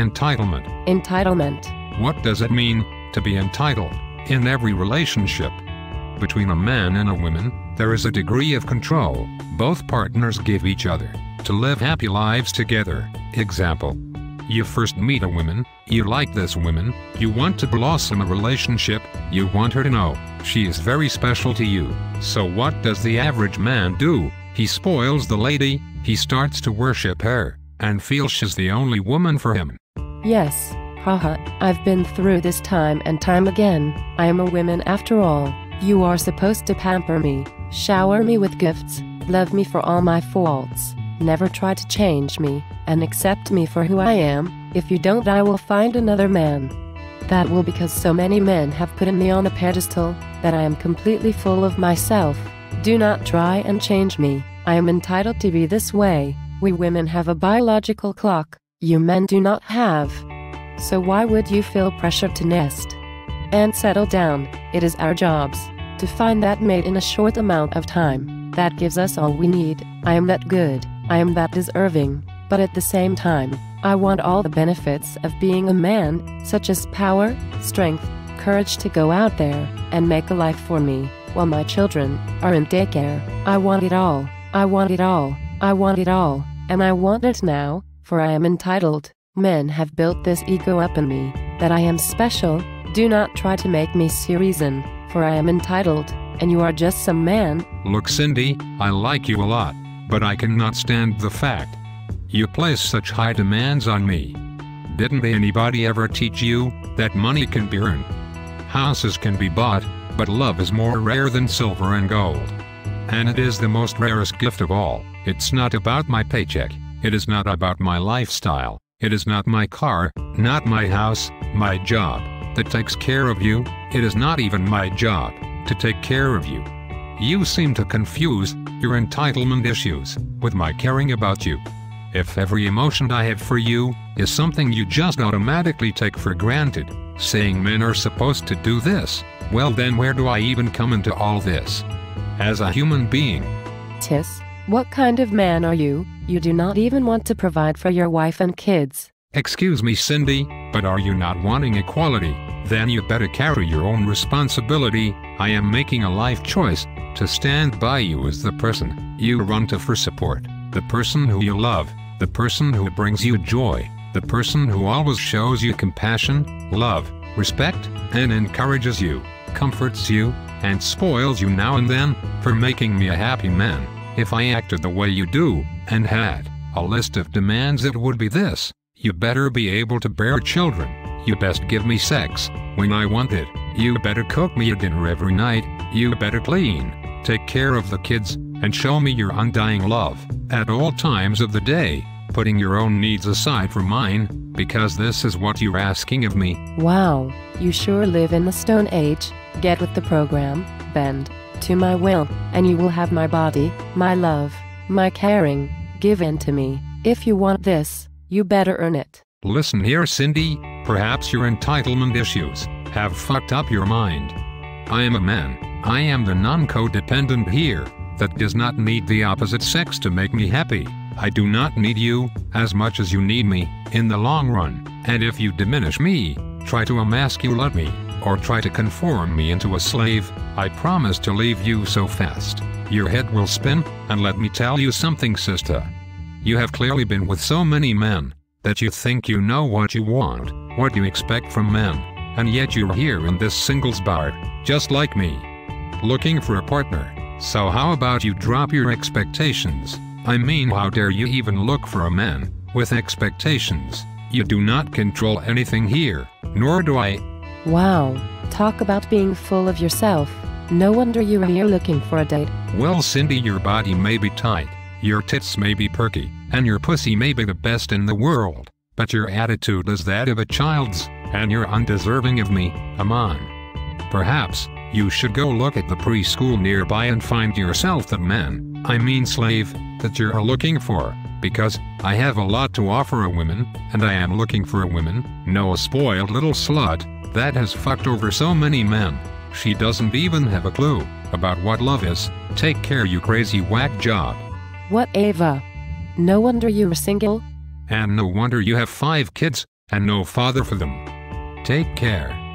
Entitlement. Entitlement. What does it mean to be entitled? In every relationship between a man and a woman, there is a degree of control both partners give each other to live happy lives together. Example: you first meet a woman, you like this woman, you want to blossom a relationship, you want her to know she is very special to you. So what does the average man do? He spoils the lady, he starts to worship her, and feels she's the only woman for him. Yes, haha, I've been through this time and time again. I am a woman after all. You are supposed to pamper me, shower me with gifts, love me for all my faults, never try to change me, and accept me for who I am. If you don't, I will find another man. That will because so many men have put me on a pedestal that I am completely full of myself. Do not try and change me. I am entitled to be this way. We women have a biological clock you men do not have. So why would you feel pressure to nest and settle down? It is our jobs to find that mate in a short amount of time that gives us all we need. I am that good, I am that deserving, but at the same time, I want all the benefits of being a man, such as power, strength, courage to go out there and make a life for me while my children are in daycare. I want it all. I want it all. I want it all. And I want it now, for I am entitled. Men have built this ego up in me, that I am special. Do not try to make me see reason, for I am entitled, and you are just some man. Look, Cindy, I like you a lot, but I cannot stand the fact you place such high demands on me. Didn't anybody ever teach you that money can be earned? Houses can be bought, but love is more rare than silver and gold. And it is the most rarest gift of all. It's not about my paycheck. It is not about my lifestyle. It is not my car, not my house, my job that takes care of you. It is not even my job to take care of you. You seem to confuse your entitlement issues with my caring about you. If every emotion I have for you is something you just automatically take for granted, saying men are supposed to do this, well then where do I even come into all this as a human being? Tis, what kind of man are you? You do not even want to provide for your wife and kids. Excuse me, Cindy, but are you not wanting equality? Then you better carry your own responsibility. I am making a life choice to stand by you as the person you run to for support, the person who you love, the person who brings you joy, the person who always shows you compassion, love, respect, and encourages you, comforts you, and spoils you now and then, for making me a happy man. If I acted the way you do, and had a list of demands, it would be this: you better be able to bear children, you best give me sex when I want it, you better cook me a dinner every night, you better clean, take care of the kids, and show me your undying love at all times of the day, putting your own needs aside for mine, because this is what you're asking of me. Wow, you sure live in the Stone Age. Get with the program, bend to my will, and you will have my body, my love, my caring, given to me. If you want this, you better earn it. Listen here, Cindy, perhaps your entitlement issues have fucked up your mind. I am a man. I am the non-codependent here that does not need the opposite sex to make me happy. I do not need you as much as you need me in the long run, and if you diminish me, try to emasculate me, or try to conform me into a slave, I promise to leave you so fast your head will spin. And let me tell you something, sister. You have clearly been with so many men that you think you know what you want, what you expect from men, and yet you're here in this singles bar, just like me, looking for a partner. So how about you drop your expectations? I mean, how dare you even look for a man with expectations? You do not control anything here, nor do I. Wow, talk about being full of yourself. No wonder you are here looking for a date. Well, Cindy, your body may be tight, your tits may be perky, and your pussy may be the best in the world, but your attitude is that of a child's, and you're undeserving of me, Aman. Perhaps you should go look at the preschool nearby and find yourself the man, I mean slave, that you're looking for, because I have a lot to offer a woman, and I am looking for a woman, no spoiled little slut that has fucked over so many men. She doesn't even have a clue about what love is. Take care, you crazy whack job. What, Ava? No wonder you're single? And no wonder you have 5 kids. and no father for them. Take care.